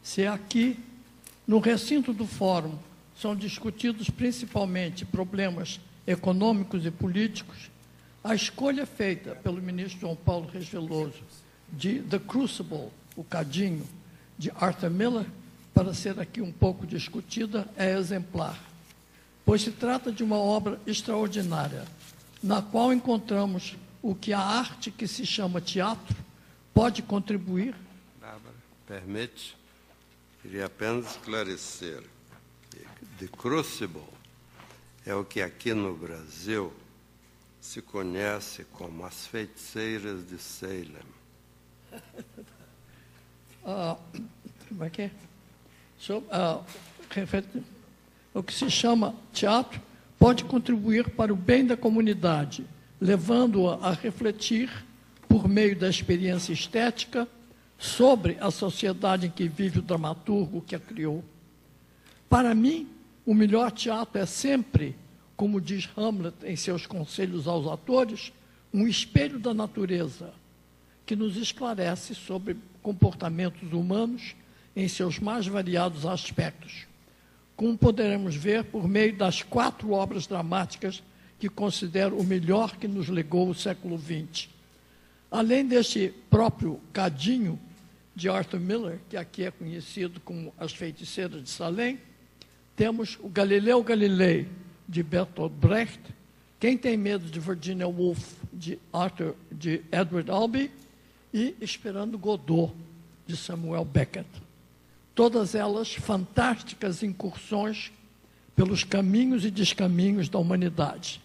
Se aqui, no recinto do fórum, são discutidos principalmente problemas econômicos e políticos, a escolha feita pelo ministro João Paulo Reis Veloso de The Crucible, o Cadinho, de Arthur Miller, para ser aqui um pouco discutida, é exemplar, pois se trata de uma obra extraordinária, na qual encontramos o que a arte que se chama teatro pode contribuir. Bárbara, permite? Queria apenas esclarecer que The Crucible é o que aqui no Brasil se conhece como as feiticeiras de Salem. Como é que é? O que se chama teatro pode contribuir para o bem da comunidade, levando-a a refletir, por meio da experiência estética, sobre a sociedade em que vive o dramaturgo que a criou. Para mim, o melhor teatro é sempre, como diz Hamlet em seus conselhos aos atores, um espelho da natureza, que nos esclarece sobre comportamentos humanos em seus mais variados aspectos, como poderemos ver por meio das 4 obras dramáticas que considero o melhor que nos legou o século XX. Além deste próprio Cadinho, de Arthur Miller, que aqui é conhecido como As Feiticeiras de Salem, temos o Galileu Galilei, de Bertolt Brecht, Quem Tem Medo, de Virginia Woolf, de Edward Albee, e Esperando Godot, de Samuel Beckett. Todas elas fantásticas incursões pelos caminhos e descaminhos da humanidade.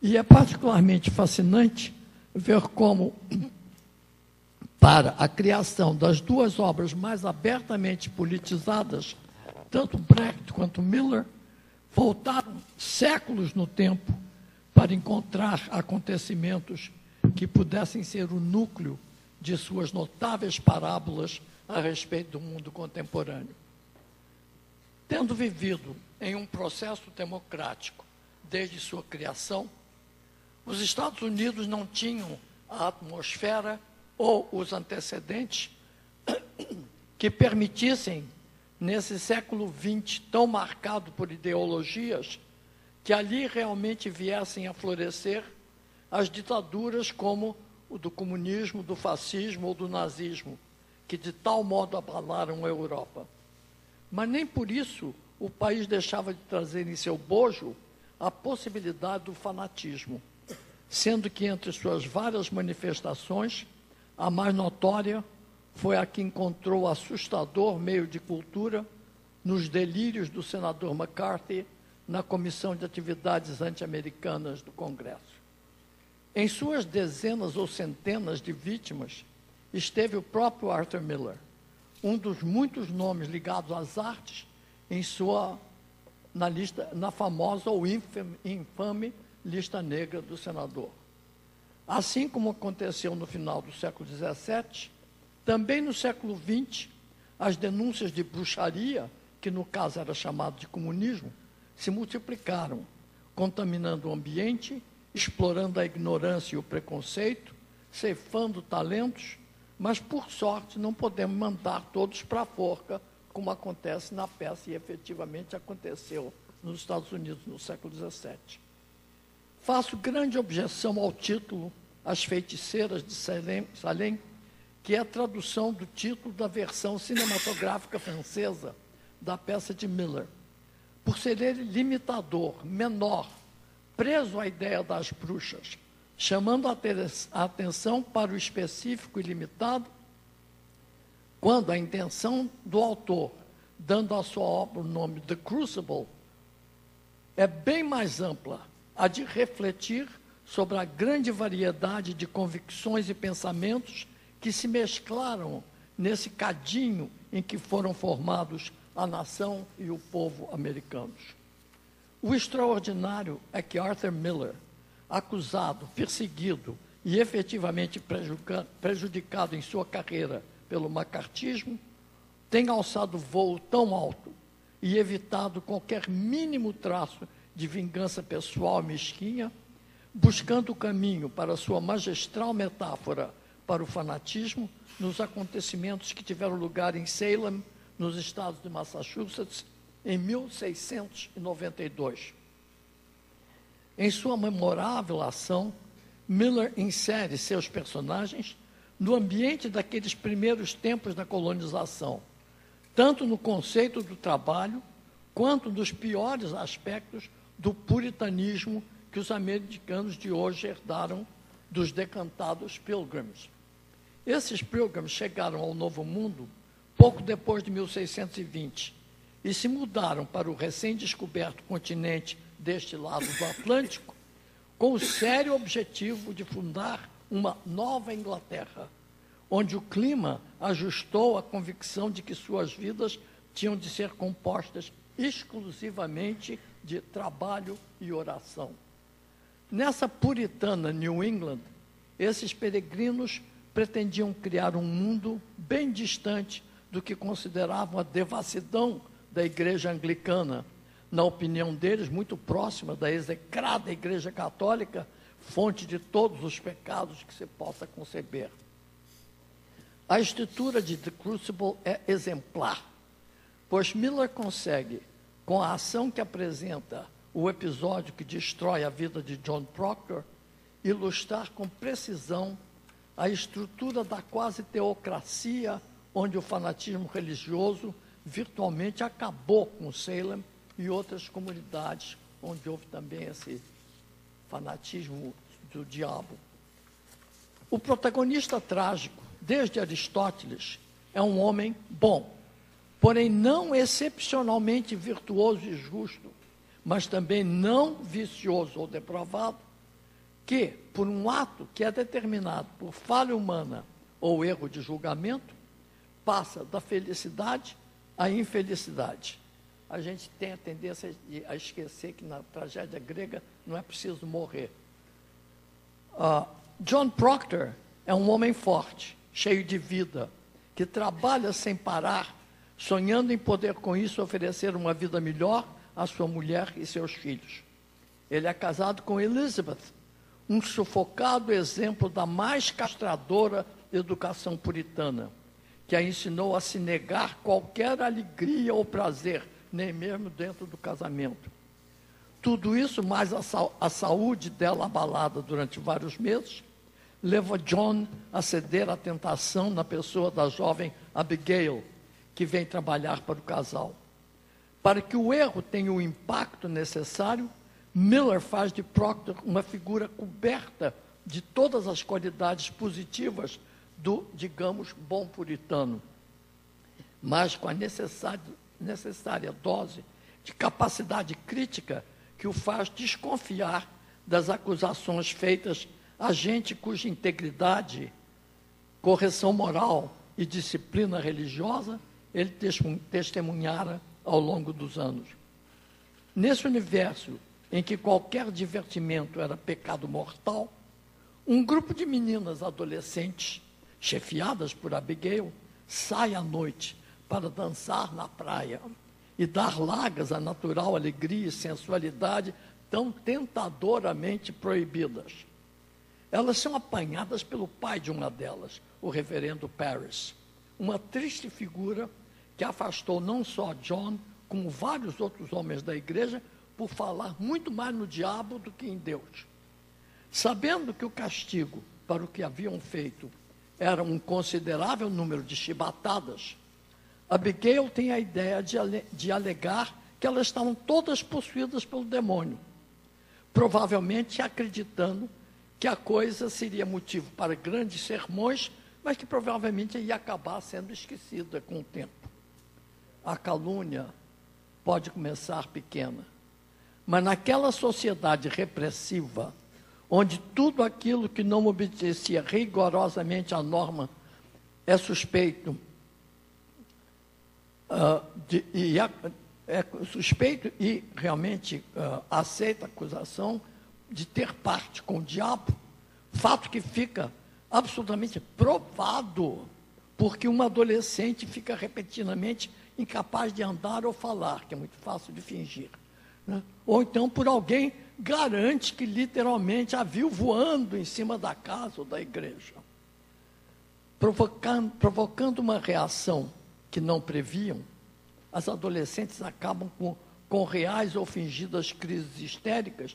E é particularmente fascinante ver como, para a criação das 2 obras mais abertamente politizadas, tanto Brecht quanto Miller, voltaram séculos no tempo para encontrar acontecimentos que pudessem ser o núcleo de suas notáveis parábolas a respeito do mundo contemporâneo. Tendo vivido em um processo democrático desde sua criação, os Estados Unidos não tinham a atmosfera ou os antecedentes que permitissem, nesse século XX tão marcado por ideologias, que ali realmente viessem a florescer as ditaduras como o do comunismo, do fascismo ou do nazismo, que de tal modo abalaram a Europa. Mas nem por isso o país deixava de trazer em seu bojo a possibilidade do fanatismo, sendo que entre suas várias manifestações, a mais notória foi a que encontrou assustador meio de cultura nos delírios do senador McCarthy na Comissão de Atividades Anti-Americanas do Congresso. Em suas dezenas ou centenas de vítimas, esteve o próprio Arthur Miller, um dos muitos nomes ligados às artes na famosa ou infame lista negra do senador. Assim como aconteceu no final do século XVII, também no século XX, as denúncias de bruxaria, que no caso era chamado de comunismo, se multiplicaram, contaminando o ambiente, explorando a ignorância e o preconceito, ceifando talentos, mas, por sorte, não podemos mandar todos para a forca, como acontece na peça, e efetivamente aconteceu nos Estados Unidos no século XVII. Faço grande objeção ao título As Feiticeiras de Salem, que é a tradução do título da versão cinematográfica francesa da peça de Miller, por ser ele limitador, menor, preso à ideia das bruxas, chamando a atenção para o específico e limitado, quando a intenção do autor, dando à sua obra o nome The Crucible, é bem mais ampla, a de refletir sobre a grande variedade de convicções e pensamentos que se mesclaram nesse cadinho em que foram formados a nação e o povo americanos. O extraordinário é que Arthur Miller, acusado, perseguido e efetivamente prejudicado em sua carreira pelo macartismo, tem alçado voo tão alto e evitado qualquer mínimo traço de vingança pessoal mesquinha, buscando o caminho para sua magistral metáfora para o fanatismo nos acontecimentos que tiveram lugar em Salem nos estados de Massachusetts, em 1692. Em sua memorável ação, Miller insere seus personagens no ambiente daqueles primeiros tempos da colonização, tanto no conceito do trabalho, quanto nos piores aspectos do puritanismo que os americanos de hoje herdaram dos decantados Pilgrims. Esses Pilgrims chegaram ao Novo Mundo pouco depois de 1620 e se mudaram para o recém-descoberto continente deste lado do Atlântico com o sério objetivo de fundar uma nova Inglaterra, onde o clima ajustou a convicção de que suas vidas tinham de ser compostas exclusivamente de trabalho e oração. Nessa puritana New England, esses peregrinos pretendiam criar um mundo bem distante do que consideravam a devassidão da igreja anglicana, na opinião deles, muito próxima da execrada Igreja Católica, fonte de todos os pecados que se possa conceber. A estrutura de The Crucible é exemplar, pois Miller consegue, com a ação que apresenta o episódio que destrói a vida de John Proctor, ilustrar com precisão a estrutura da quase teocracia, onde o fanatismo religioso virtualmente acabou com Salem e outras comunidades onde houve também esse fanatismo do diabo. O protagonista trágico, desde Aristóteles, é um homem bom, porém não excepcionalmente virtuoso e justo, mas também não vicioso ou depravado, que, por um ato que é determinado por falha humana ou erro de julgamento, passa da felicidade à infelicidade. A gente tem a tendência a esquecer que na tragédia grega não é preciso morrer. John Proctor é um homem forte, cheio de vida, que trabalha sem parar, sonhando em poder com isso oferecer uma vida melhor à sua mulher e seus filhos. Ele é casado com Elizabeth, um sufocado exemplo da mais castradora educação puritana, que a ensinou a se negar qualquer alegria ou prazer, nem mesmo dentro do casamento. Tudo isso, mais a saúde dela abalada durante vários meses, leva John a ceder à tentação na pessoa da jovem Abigail, que vem trabalhar para o casal. Para que o erro tenha o impacto necessário, Miller faz de Proctor uma figura coberta de todas as qualidades positivas do, digamos, bom puritano, mas com a necessária dose de capacidade crítica que o faz desconfiar das acusações feitas a gente cuja integridade, correção moral e disciplina religiosa ele testemunhara ao longo dos anos. Nesse universo em que qualquer divertimento era pecado mortal, um grupo de meninas adolescentes, chefiadas por Abigail, sai à noite para dançar na praia e dar largas à natural alegria e sensualidade tão tentadoramente proibidas. Elas são apanhadas pelo pai de uma delas, o reverendo Parris, uma triste figura que afastou não só John, como vários outros homens da igreja, por falar muito mais no diabo do que em Deus. Sabendo que o castigo para o que haviam feito era um considerável número de chibatadas, Abigail tem a ideia de alegar que elas estavam todas possuídas pelo demônio, provavelmente acreditando que a coisa seria motivo para grandes sermões, mas que provavelmente ia acabar sendo esquecida com o tempo. A calúnia pode começar pequena, mas naquela sociedade repressiva, onde tudo aquilo que não obedecia rigorosamente à norma é suspeito, é suspeito e realmente aceita a acusação de ter parte com o diabo, fato que fica absolutamente provado, porque uma adolescente fica repetidamente incapaz de andar ou falar, que é muito fácil de fingir, né? Ou então por alguém garante que literalmente a viu voando em cima da casa ou da igreja, provocando uma reação que não previam, as adolescentes acabam com reais ou fingidas crises histéricas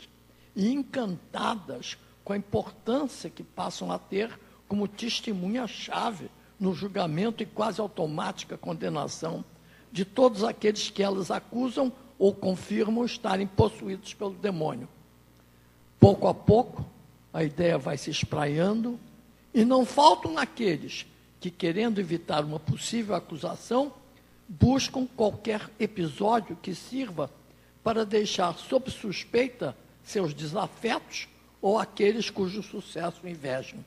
e encantadas com a importância que passam a ter como testemunha-chave no julgamento e quase automática condenação de todos aqueles que elas acusam ou confirmam estarem possuídos pelo demônio. Pouco a pouco, a ideia vai se espraiando e não faltam aqueles que, querendo evitar uma possível acusação, buscam qualquer episódio que sirva para deixar sob suspeita seus desafetos ou aqueles cujo sucesso invejam.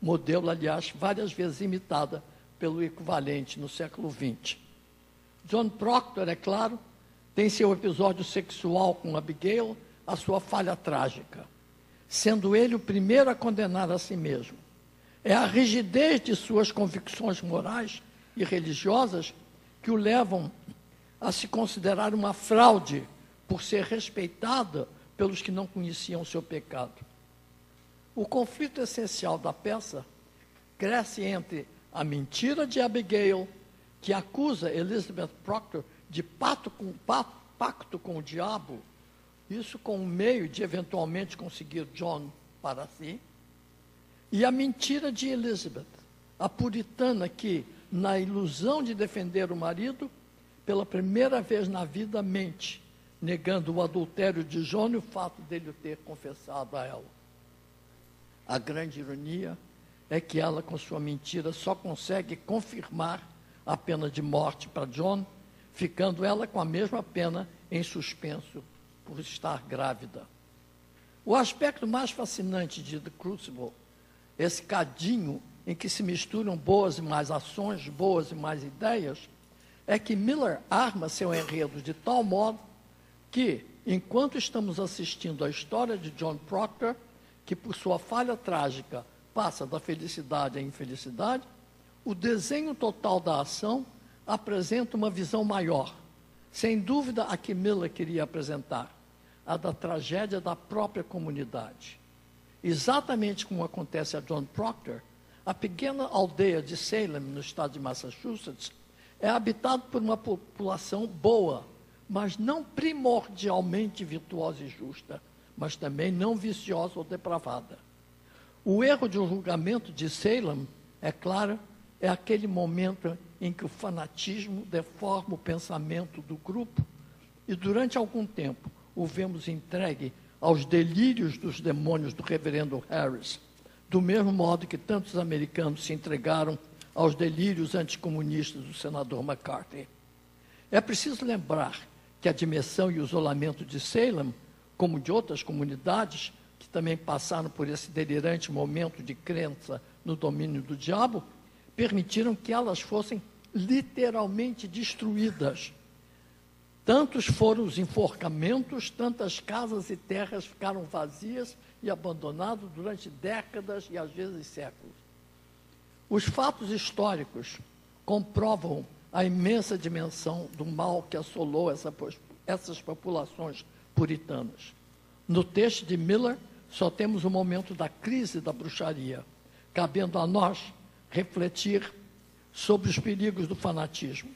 Modelo, aliás, várias vezes imitada pelo equivalente no século XX. John Proctor, é claro, tem seu episódio sexual com Abigail, a sua falha trágica, sendo ele o primeiro a condenar a si mesmo. É a rigidez de suas convicções morais e religiosas que o levam a se considerar uma fraude por ser respeitada pelos que não conheciam o seu pecado. O conflito essencial da peça cresce entre a mentira de Abigail, que acusa Elizabeth Proctor de pacto com o diabo, isso com o meio de eventualmente conseguir John para si, e a mentira de Elizabeth, a puritana que, na ilusão de defender o marido, pela primeira vez na vida mente, negando o adultério de John e o fato dele o ter confessado a ela. A grande ironia é que ela, com sua mentira, só consegue confirmar a pena de morte para John, ficando ela com a mesma pena em suspenso por estar grávida. O aspecto mais fascinante de The Crucible, esse cadinho em que se misturam boas e mais ações, boas e mais ideias, é que Miller arma seu enredo de tal modo que, enquanto estamos assistindo a história de John Proctor, que por sua falha trágica passa da felicidade à infelicidade, o desenho total da ação apresenta uma visão maior, sem dúvida a que Miller queria apresentar, a da tragédia da própria comunidade. Exatamente como acontece a John Proctor, a pequena aldeia de Salem, no estado de Massachusetts, é habitada por uma população boa, mas não primordialmente virtuosa e justa, mas também não viciosa ou depravada. O erro de um julgamento de Salem, é claro, é aquele momento em que o fanatismo deforma o pensamento do grupo e, durante algum tempo, o vemos entregue aos delírios dos demônios do reverendo Harris, do mesmo modo que tantos americanos se entregaram aos delírios anticomunistas do senador McCarthy. É preciso lembrar que a dimensão e o isolamento de Salem, como de outras comunidades que também passaram por esse delirante momento de crença no domínio do diabo, permitiram que elas fossem literalmente destruídas. Tantos foram os enforcamentos, tantas casas e terras ficaram vazias e abandonadas durante décadas e às vezes séculos. Os fatos históricos comprovam a imensa dimensão do mal que assolou essas populações puritanas. No texto de Miller, só temos o momento da crise da bruxaria, cabendo a nós refletir sobre os perigos do fanatismo.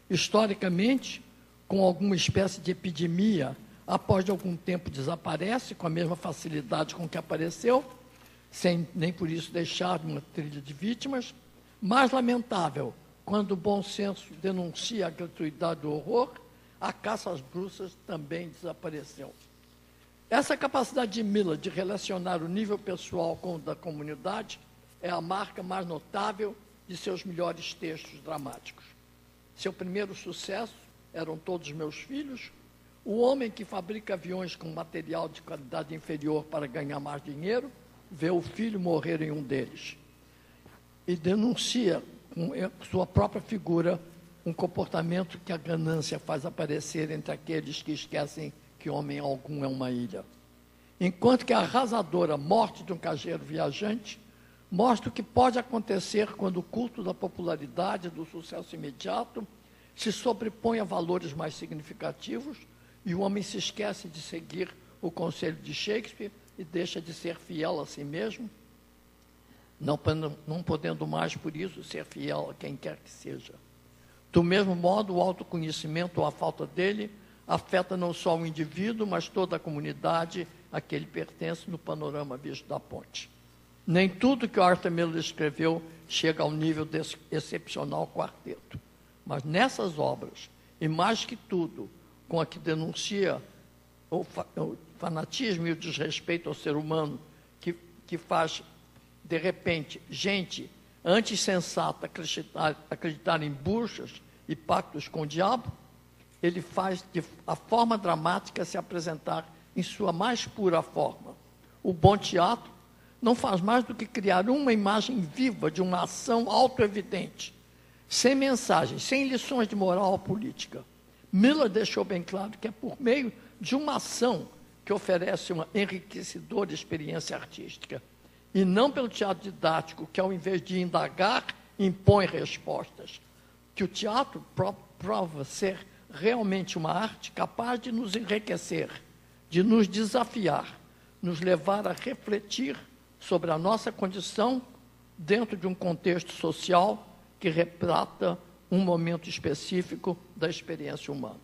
Historicamente, com alguma espécie de epidemia, após de algum tempo desaparece com a mesma facilidade com que apareceu, sem nem por isso deixar uma trilha de vítimas. Mais lamentável, quando o bom senso denuncia a gratuidade do horror, a caça às bruxas também desapareceu. Essa capacidade de Miller de relacionar o nível pessoal com o da comunidade é a marca mais notável de seus melhores textos dramáticos. Seu primeiro sucesso eram Todos Meus Filhos, o homem que fabrica aviões com material de qualidade inferior para ganhar mais dinheiro, vê o filho morrer em um deles e denuncia com sua própria figura um comportamento que a ganância faz aparecer entre aqueles que esquecem que homem algum é uma ilha. Enquanto que a arrasadora Morte de um Caseiro Viajante mostra o que pode acontecer quando o culto da popularidade, do sucesso imediato, se sobrepõe a valores mais significativos e o homem se esquece de seguir o conselho de Shakespeare e deixa de ser fiel a si mesmo, não podendo mais, por isso, ser fiel a quem quer que seja. Do mesmo modo, o autoconhecimento ou a falta dele afeta não só o indivíduo, mas toda a comunidade a que ele pertence no panorama visto da ponte. Nem tudo que o Arthur Miller escreveu chega ao nível desse excepcional quarteto. Mas nessas obras, e mais que tudo, com a que denuncia o fanatismo e o desrespeito ao ser humano, que faz, de repente, gente antissensata acreditar em buchas e pactos com o diabo, ele faz a forma dramática se apresentar em sua mais pura forma. O bom teatro não faz mais do que criar uma imagem viva de uma ação autoevidente, sem mensagem, sem lições de moral ou política. Miller deixou bem claro que é por meio de uma ação que oferece uma enriquecedora experiência artística, e não pelo teatro didático, que ao invés de indagar, impõe respostas, que o teatro prova ser realmente uma arte capaz de nos enriquecer, de nos desafiar, nos levar a refletir sobre a nossa condição dentro de um contexto social que retrata um momento específico da experiência humana.